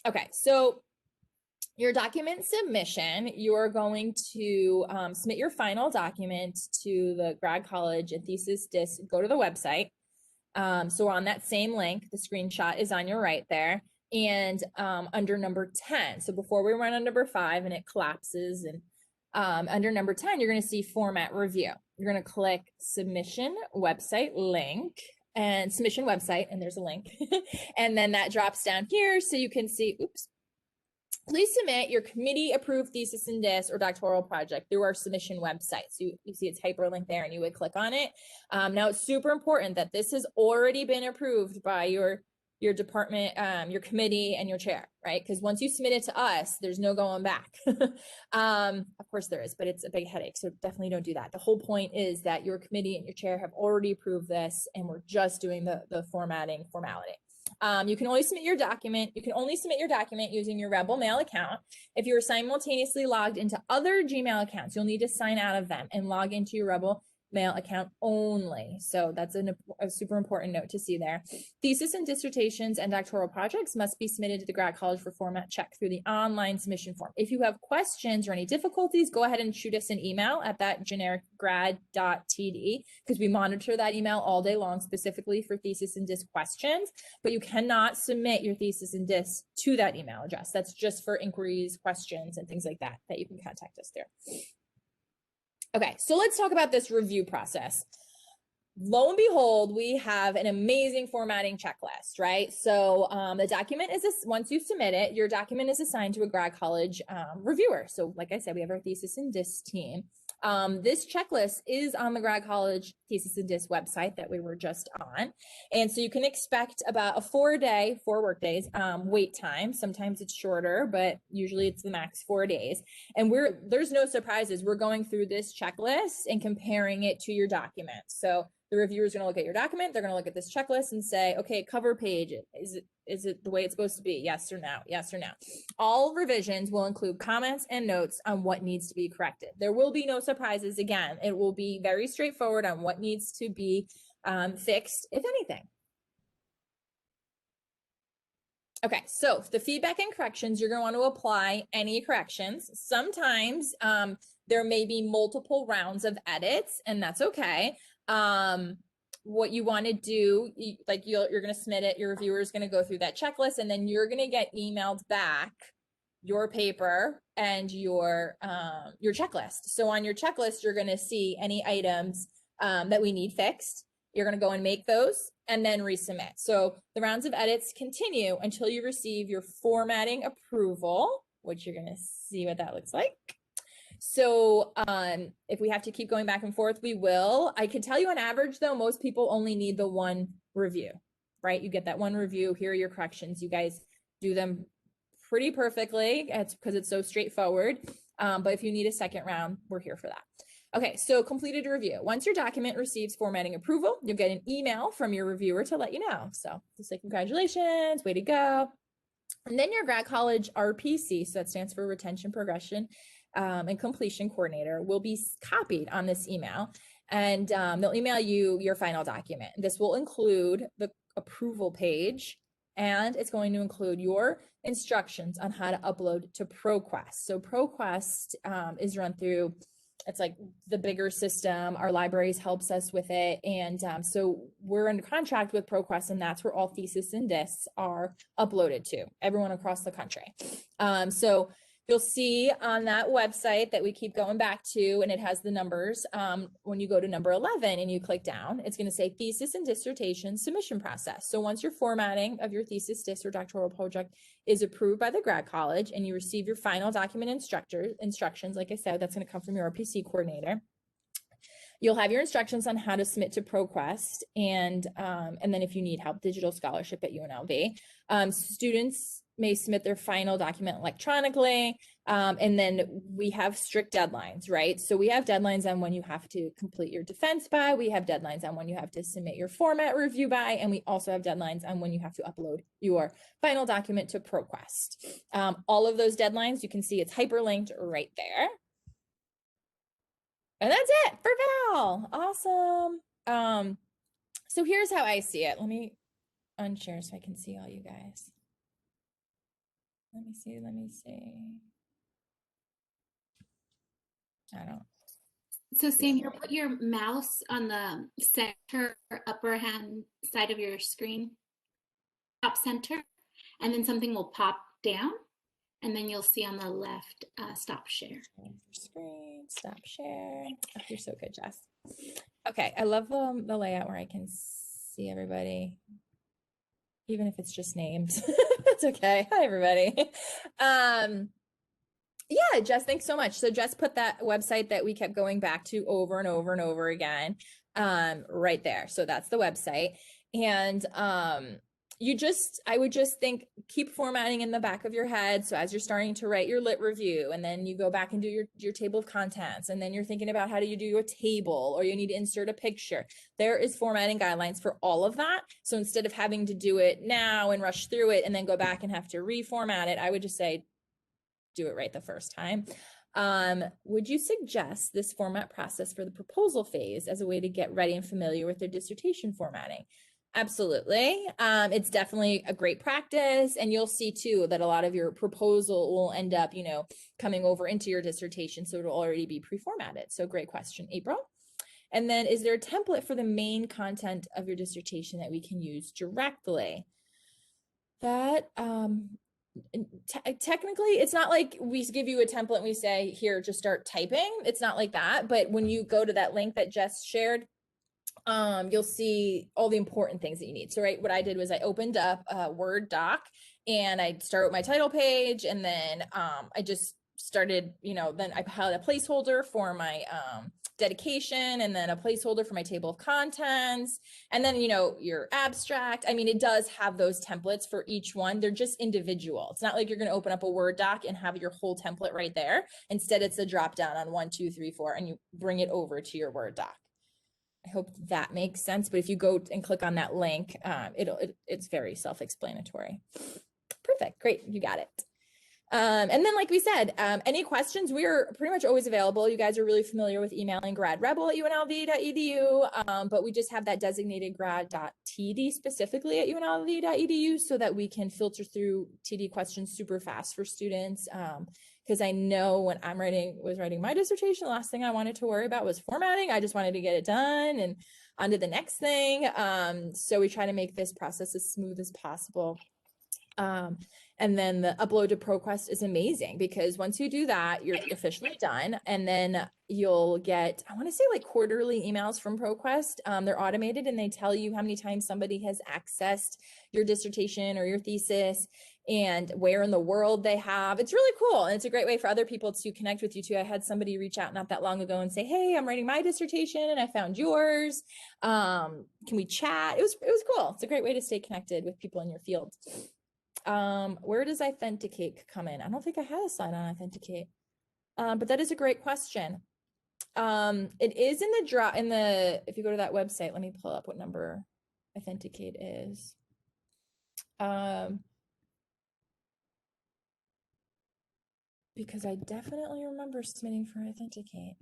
Okay, so your document submission, you're going to submit your final document to the grad college and thesis disc. Go to the website. So on that same link, the screenshot is on your right there, and under number 10. So before we run on number 5 and it collapses, and under number 10, you're going to see format review. You're going to click submission website link and submission website, and there's a link. And then that drops down here so you can see, oops. Please submit your committee-approved thesis and disc or doctoral project through our submission website. So you see it's hyperlinked there, and you would click on it. Now, it's super important that this has already been approved by your department, your committee, and your chair, right? Because once you submit it to us, there's no going back. Of course there is, but it's a big headache, so definitely don't do that. The whole point is that your committee and your chair have already approved this, and we're just doing the formatting formality. You can only submit your document. You can only submit your document using your Rebel Mail account. If you're simultaneously logged into other Gmail accounts, you'll need to sign out of them and log into your Rebel Mail account only. So that's a super important note to see there. Thesis and dissertations and doctoral projects must be submitted to the grad college for format check through the online submission form. If you have questions or any difficulties, go ahead and shoot us an email at that generic grad.td, because we monitor that email all day long specifically for thesis and disc questions, but you cannot submit your thesis and disc to that email address. That's just for inquiries, questions, and things like that you can contact us there. Okay, so let's talk about this review process. Lo and behold, we have an amazing formatting checklist, right? So the document is, once you submit it, your document is assigned to a grad college reviewer. So like I said, we have our thesis and disc team. This checklist is on the grad college thesis and disc website that we were just on. And so you can expect about a 4 work days wait time. Sometimes it's shorter, but usually it's the max 4 days. And there's no surprises. We're going through this checklist and comparing it to your document. So the reviewer is going to look at your document. They're going to look at this checklist and say, okay, cover page, is it the way it's supposed to be? Yes or no? Yes or no? All revisions will include comments and notes on what needs to be corrected. There will be no surprises. Again, it will be very straightforward on what needs to be fixed, if anything. Okay, so the feedback and corrections, you're going to want to apply any corrections. Sometimes there may be multiple rounds of edits, and that's okay. What you want to do, you're going to submit it, your reviewer is going to go through that checklist, and then you're going to get emailed back your paper and your checklist. So on your checklist, you're going to see any items that we need fixed. You're going to go and make those and then resubmit. So the rounds of edits continue until you receive your formatting approval, which you're going to see what that looks like. So if we have to keep going back and forth, we will. I can tell you on average, though, most people only need the one review, right? You get that one review. Here are your corrections. You guys do them pretty perfectly. It's because it's so straightforward. But if you need a second round, we're here for that. Okay, so completed review. Once your document receives formatting approval, you'll get an email from your reviewer to let you know. So just say congratulations, way to go. And then your grad college RPC, so that stands for Retention, Progression, and Completion Coordinator, will be copied on this email, and they'll email you your final document. This will include the approval page, and it's going to include your instructions on how to upload to ProQuest. So ProQuest is run through, it's like the bigger system. Our libraries helps us with it. And so we're under contract with ProQuest, and that's where all thesis and discs are uploaded to, everyone across the country. So you'll see on that website that we keep going back to, and it has the numbers. When you go to number 11 and you click down, it's going to say thesis and dissertation submission process. So once your formatting of your thesis, disc, or doctoral project is approved by the grad college and you receive your final document instructions, like I said, that's going to come from your RPC coordinator. You'll have your instructions on how to submit to ProQuest, and then if you need help, digital scholarship at UNLV. Students may submit their final document electronically, and then we have strict deadlines, right? So we have deadlines on when you have to complete your defense by, we have deadlines on when you have to submit your format review by, and we also have deadlines on when you have to upload your final document to ProQuest. All of those deadlines, you can see it's hyperlinked right there. And that's it for Val. Awesome. So here's how I see it. Let me unshare so I can see all you guys. Let me see. I don't. So Sam, you put your mouse on the center upper hand side of your screen, top center, and then something will pop down, and then you'll see on the left, stop share. Screen, stop share. Oh, you're so good, Jess. Okay, I love the layout where I can see everybody, even if it's just names. That's okay. Hi, everybody. Yeah, Jess, thanks so much. So Jess put that website that we kept going back to over and over and over again, right there. So that's the website. And I would just think, keep formatting in the back of your head. So as you're starting to write your lit review, and then you go back and do your table of contents, and then you're thinking about how do you do your table, or you need to insert a picture. There is formatting guidelines for all of that. So instead of having to do it now and rush through it and then go back and have to reformat it, I would just say, do it right the first time. Would you suggest this format process for the proposal phase as a way to get ready and familiar with their dissertation formatting? Absolutely. It's definitely a great practice, and you'll see too that a lot of your proposal will end up, coming over into your dissertation, so it'll already be pre-formatted. So great question, April. And then, is there a template for the main content of your dissertation that we can use directly? That technically, it's not like we give you a template and we say, here, just start typing. It's not like that. But when you go to that link that Jess shared, you'll see all the important things that you need. So, right, what I did was I opened up a Word doc, and I start with my title page, and then I just started, then I had a placeholder for my dedication, and then a placeholder for my table of contents, and then your abstract. I mean, it does have those templates for each one. They're just individual. It's not like you're going to open up a Word doc and have your whole template right there. Instead, it's a drop down on 1, 2, 3, 4, and you bring it over to your Word doc. I hope that makes sense. But if you go and click on that link, it's very self-explanatory. Perfect. Great. You got it. And then, like we said, any questions, we're pretty much always available. You guys are really familiar with emailing gradrebel@unlv.edu, but we just have that designated grad.td specifically at unlv.edu so that we can filter through TD questions super fast for students. Because I know when I was writing my dissertation, the last thing I wanted to worry about was formatting. I just wanted to get it done and on to the next thing. So we try to make this process as smooth as possible. And then the upload to ProQuest is amazing, because once you do that, you're officially done. And then you'll get, I want to say, like quarterly emails from ProQuest. They're automated, and they tell you how many times somebody has accessed your dissertation or your thesis and where in the world they have. It's really cool. And it's a great way for other people to connect with you too. I had somebody reach out not that long ago and say, hey, I'm writing my dissertation and I found yours. Can we chat? It was cool. It's a great way to stay connected with people in your field. Where does Authenticate come in? I don't think I had a slide on Authenticate, but that is a great question. It is in the if you go to that website, let me pull up what number Authenticate is. Because I definitely remember submitting for Authenticate.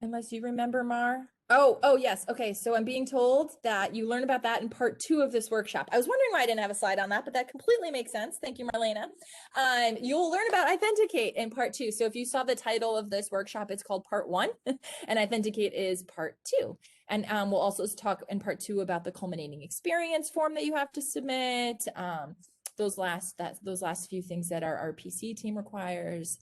Unless you remember, Mar. Oh, yes. Okay, so I'm being told that you learn about that in part 2 of this workshop. I was wondering why I didn't have a slide on that, but that completely makes sense. Thank you, Marlena. You'll learn about Authenticate in part 2. So if you saw the title of this workshop, it's called part 1, and Authenticate is part 2. And we'll also talk in part 2 about the culminating experience form that you have to submit. Those last few things that our PC team requires.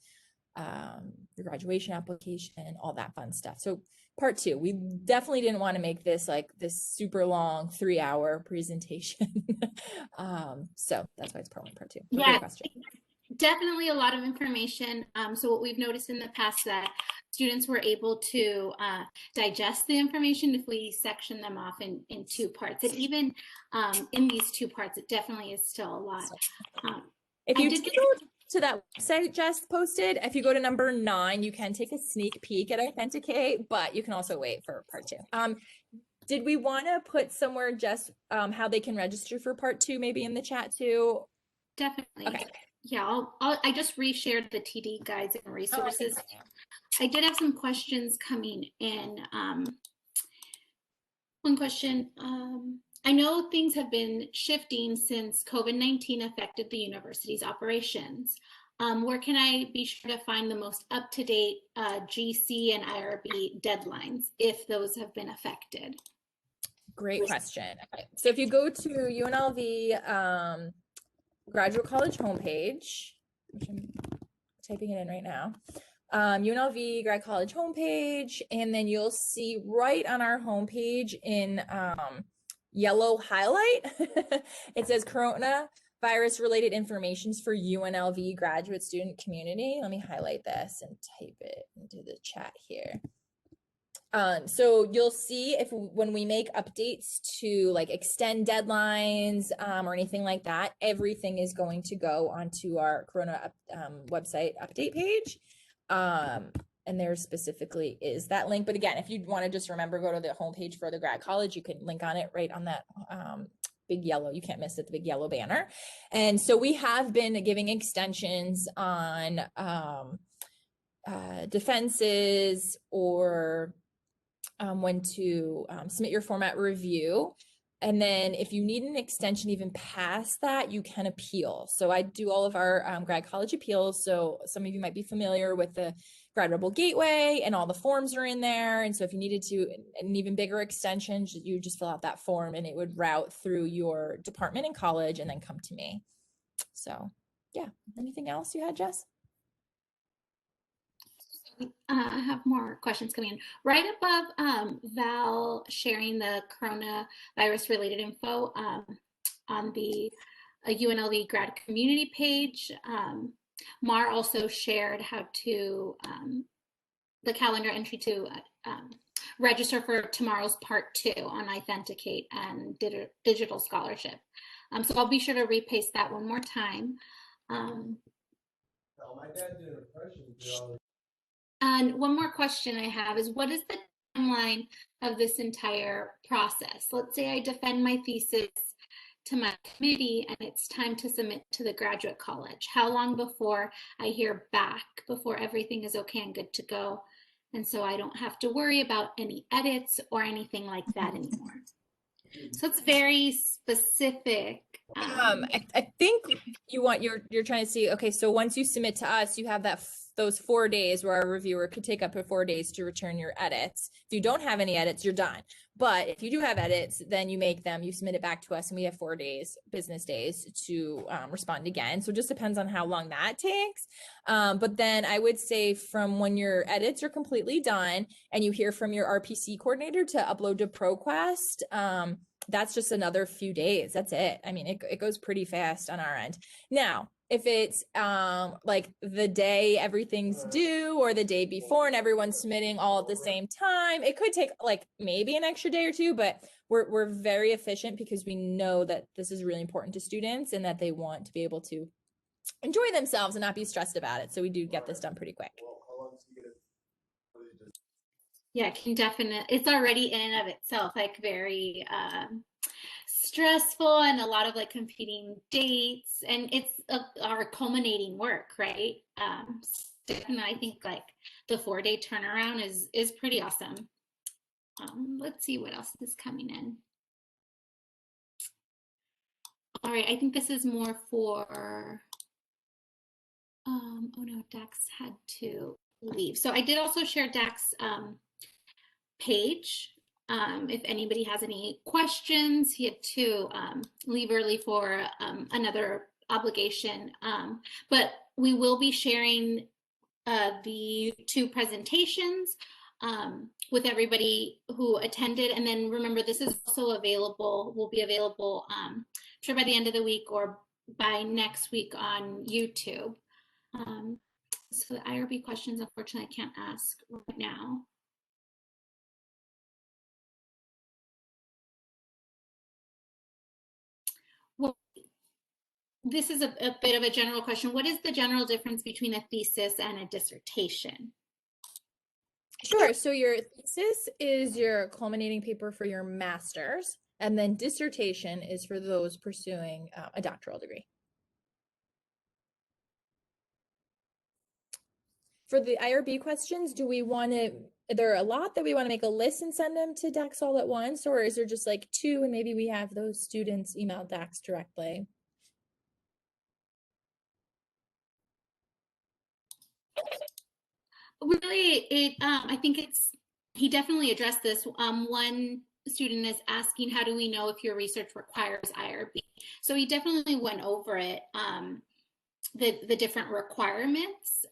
Your graduation application, all that fun stuff. So part 2, we definitely didn't want to make this like this super long 3-hour presentation. So that's why it's part 1, part 2. Yeah, great question. Definitely a lot of information. So what we've noticed in the past that students were able to digest the information if we section them off in 2 parts. And even in these 2 parts, it definitely is still a lot. If you go to that website Jess posted, if you go to number 9, you can take a sneak peek at Authenticate, but you can also wait for part 2. Did we want to put somewhere just how they can register for part 2 maybe in the chat too? Definitely. Okay. Yeah, I just reshared the TD guides and resources I did have some questions coming in. One question, I know things have been shifting since COVID-19 affected the university's operations. Where can I be sure to find the most up-to-date GC and IRB deadlines if those have been affected? Great question. Okay. So if you go to UNLV Graduate College homepage, which I'm typing it in right now, UNLV Grad College homepage, and then you'll see right on our homepage in yellow highlight, it says coronavirus related informations for UNLV graduate student community. Let me highlight this and type it into the chat here. So you'll see if when we make updates to like extend deadlines or anything like that, everything is going to go onto our Corona website update page. And there specifically is that link. But again, if you want to just remember, go to the homepage for the grad college, you can link on it right on that big yellow, you can't miss it, the big yellow banner. And so we have been giving extensions on defenses or when to submit your format review. And then if you need an extension even past that, you can appeal. So I do all of our grad college appeals. So some of you might be familiar with the Grad Rebel Gateway and all the forms are in there. And so if you needed to an even bigger extension, you just fill out that form and it would route through your department and college and then come to me. So yeah, anything else you had, Jess? I have more questions coming in. Right above Val sharing the coronavirus related info on the UNLV grad community page, Mar also shared how to, the calendar entry to register for tomorrow's part 2 on Authenticate and digital scholarship. So I'll be sure to repaste that one more time. My dad did an impression. And one more question I have is, what is the timeline of this entire process? Let's say I defend my thesis to my committee and it's time to submit to the graduate college. How long before I hear back, before everything is okay and good to go? And so I don't have to worry about any edits or anything like that anymore. So it's very specific. I think you're trying to see, okay, so once you submit to us, you have those 4 days where our reviewer could take up to 4 days to return your edits. If you don't have any edits, you're done. But if you do have edits, then you make them, you submit it back to us, and we have 4 days, business days, to respond again. So it just depends on how long that takes. But then I would say from when your edits are completely done and you hear from your RPC coordinator to upload to ProQuest, that's just another few days. That's it. I mean, it goes pretty fast on our end. Now, if it's like the day everything's due or the day before and everyone's submitting all at the same time, it could take like maybe an extra day or two, but we're very efficient because we know that this is really important to students and that they want to be able to enjoy themselves and not be stressed about it. So we do get this done pretty quick. Yeah, can definitely, it's already in and of itself like very stressful and a lot of like competing dates, and it's our culminating work, right? And I think like the 4-day turnaround is pretty awesome. Let's see what else is coming in. All right, I think this is more for, oh no, Dax had to leave. So I did also share Dax page. If anybody has any questions, he had to leave early for another obligation. But we will be sharing the 2 presentations with everybody who attended. And then remember, this is also available, will be available sure by the end of the week or by next week on YouTube. So the IRB questions, unfortunately, I can't ask right now. Well, this is a bit of a general question. What is the general difference between a thesis and a dissertation? Sure. So your thesis is your culminating paper for your master's, and then dissertation is for those pursuing a doctoral degree. For the IRB questions, do we want to, are there a lot that we want to make a list and send them to Dax all at once, or is there just like 2 and maybe we have those students email Dax directly? Really, I think he definitely addressed this. One student is asking, how do we know if your research requires IRB? So he definitely went over it, the different requirements,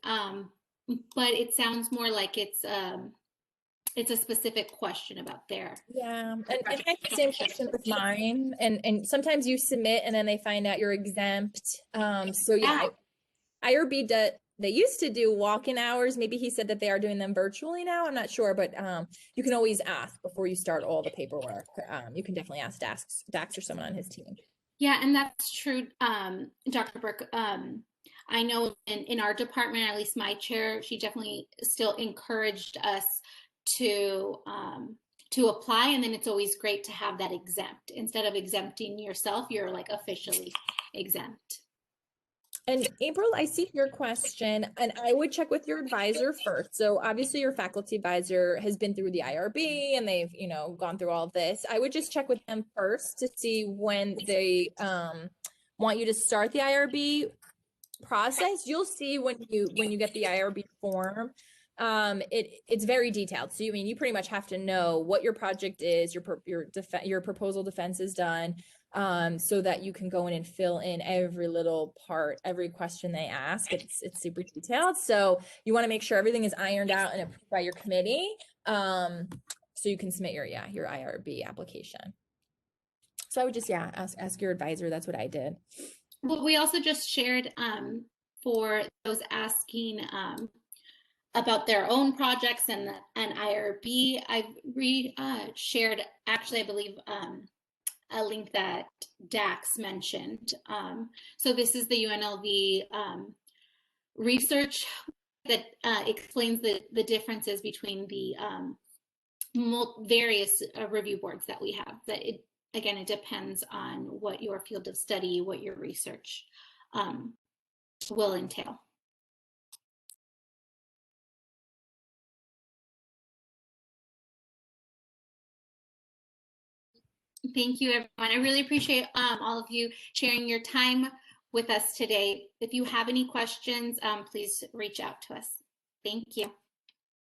but it sounds more like it's a specific question about their. Yeah, and I had the same question with mine, and sometimes you submit and then they find out you're exempt. So yeah, IRB they used to do walk-in hours. Maybe he said that they are doing them virtually now. I'm not sure, but you can always ask before you start all the paperwork. You can definitely ask Dax or someone on his team. Yeah, and that's true, Dr. Burke. I know in our department, at least my chair, she definitely still encouraged us to apply, and then it's always great to have that exempt. Instead of exempting yourself, you're like officially exempt. And April, I see your question, and I would check with your advisor first. So obviously your faculty advisor has been through the IRB and they've, gone through all of this. I would just check with them first to see when they want you to start the IRB process. You'll see when you get the IRB form, it's very detailed. So you pretty much have to know what your project is, your proposal defense is done, so that you can go in and fill in every little part, every question they ask. It's super detailed. So you want to make sure everything is ironed out and approved by your committee, so you can submit your IRB application. So I would just ask your advisor. That's what I did. Well, we also just shared, for those asking about their own projects and IRB, I've shared, actually, I believe, a link that Dax mentioned. So this is the UNLV research that explains the differences between the various review boards that we have. That again, it depends on what your field of study, what your research will entail. Thank you, everyone. I really appreciate all of you sharing your time with us today. If you have any questions, please reach out to us. Thank you.